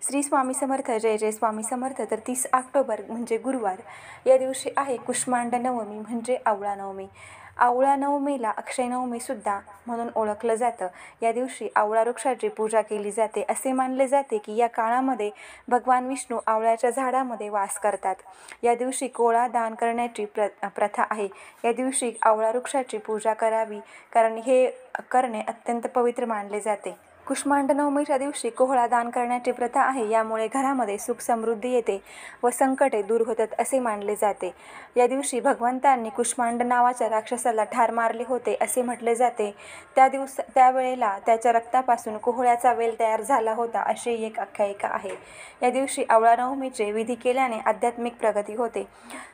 श्री स्वामी समर्थ. जय जय स्वामी समर्थ. तर 30 ऑक्टोबर म्हणजे गुरुवार या दिवशी आहे कुष्मांड नवमी म्हणजे आवळा नवमी. आवळा नवमीला अक्षय नवमीसुद्धा म्हणून ओळखलं जातं. या दिवशी आवळा वृक्षाची पूजा केली जाते. असे मानले जाते की या काळामध्ये भगवान विष्णू आवळ्याच्या झाडामध्ये वास करतात. या दिवशी कोळा दान करण्याची प्रथा आहे. या दिवशी आवळा वृक्षाची पूजा करावी कारण हे करणे अत्यंत पवित्र मानले जाते. कुष्मांड नवमीच्या दिवशी कोहळा दान करण्याची प्रथा आहे. यामुळे घरामध्ये सुख समृद्धी येते व संकटे दूर होतात असे मानले जाते. या दिवशी भगवंतांनी कुष्मांड नावाच्या राक्षसाला ठार मारले होते असे म्हटले जाते. त्यावेळेला त्याच्या रक्तापासून कोहळ्याचा वेल तयार झाला होता अशी एक आख्यायिका आहे. या दिवशी आवळा नवमीचे विधी केल्याने आध्यात्मिक प्रगती होते.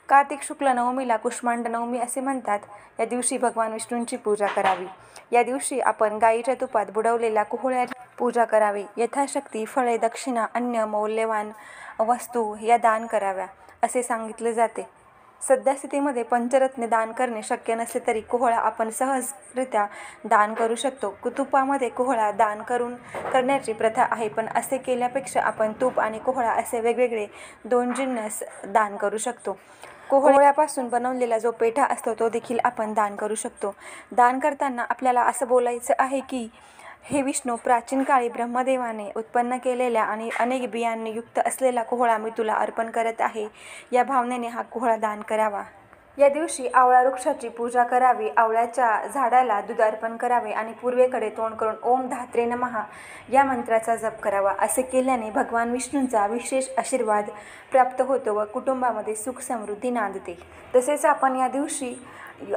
कार्तिक शुक्ल नवमीला कुष्मांड नवमी असे म्हणतात. या दिवशी भगवान विष्णूंची पूजा करावी. या दिवशी आपण गायीच्या तुपात बुडवलेल्या कोहळ्याची पूजा करावी. यथाशक्ती फळे, दक्षिणा, अन्य मौल्यवान वस्तू या दान कराव्या असे सांगितले जाते. सध्यास्थितीमध्ये पंचरत्ने दान करणे शक्य नसले तरी कोहळा आपण सहजरित्या दान करू शकतो. तुपामध्ये कोहळा दान करण्याची प्रथा आहे, पण असे केल्यापेक्षा आपण तूप आणि कोहळा असे वेगवेगळे 2 जिन्नस दान करू शकतो. कोहळ्यापासून बनवलेला जो पेठा असतो तो देखील आपण दान करू शकतो. दान करताना आपल्याला असं बोलायचं आहे की हे विष्णू, प्राचीन काळी ब्रह्मदेवाने उत्पन्न केलेल्या आणि अनेक बियांनी युक्त असलेला कोहळा मी तुला अर्पण करत आहे. या भावनेने हा कोहळा दान करावा. या दिवशी आवळा वृक्षाची पूजा करावी. आवळ्याच्या झाडाला दूध अर्पण करावे आणि पूर्वेकडे तोंड करून ओम धात्रे नमः या मंत्राचा जप करावा. असे केल्याने भगवान विष्णूंचा विशेष आशीर्वाद प्राप्त होतो व कुटुंबामध्ये सुख समृद्धी नांदते. तसेच आपण या दिवशी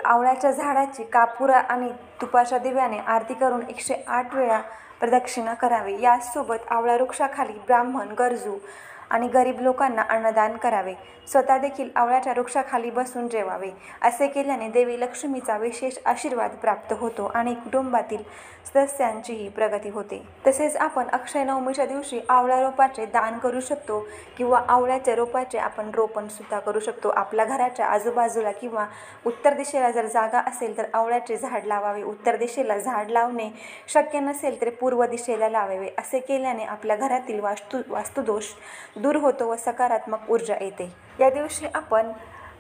आवळ्याच्या झाडाची कापूर आणि तुपाच्या दिव्याने आरती करून 108 वेळा प्रदक्षिणा करावी. यासोबत आवळा वृक्षाखाली ब्राह्मण, गरजू आणि गरीब लोकांना अन्नदान करावे. स्वतः देखील आवळ्याच्या वृक्षाखाली बसून जेवावे. असे केल्याने देवी लक्ष्मीचा विशेष आशीर्वाद प्राप्त होतो आणि कुटुंबातील सदस्यांचीही प्रगती होते. तसेच आपण अक्षय नवमीच्या दिवशी आवळा रोपाचे दान करू शकतो किंवा आवळ्याच्या रोपाचे आपण रोपण सुद्धा करू शकतो. आपल्या घराच्या आजूबाजूला किंवा उत्तर दिशेला जर जागा असेल तर आवळ्याचे झाड लावावे. उत्तर दिशेला झाड लावणे शक्य नसेल तर पूर्व दिशेला लावावे. असे केल्याने आपल्या घरातील वास्तुदोष दूर होतो व सकारात्मक ऊर्जा येते. या दिवशी आपण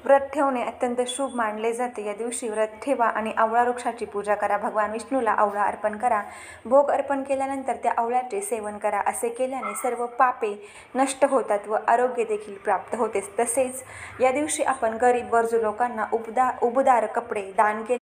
व्रत ठेवणे अत्यंत शुभ मानले जाते. या दिवशी व्रत ठेवा आणि आवळा वृक्षाची पूजा करा. भगवान विष्णूला आवळा अर्पण करा. भोग अर्पण केल्यानंतर त्या आवळ्याचे सेवन करा. असे केल्याने सर्व पापे नष्ट होतात व आरोग्य देखील प्राप्त होते. तसेच या दिवशी आपण गरीब गरजू लोकांना उबदार कपडे दान केले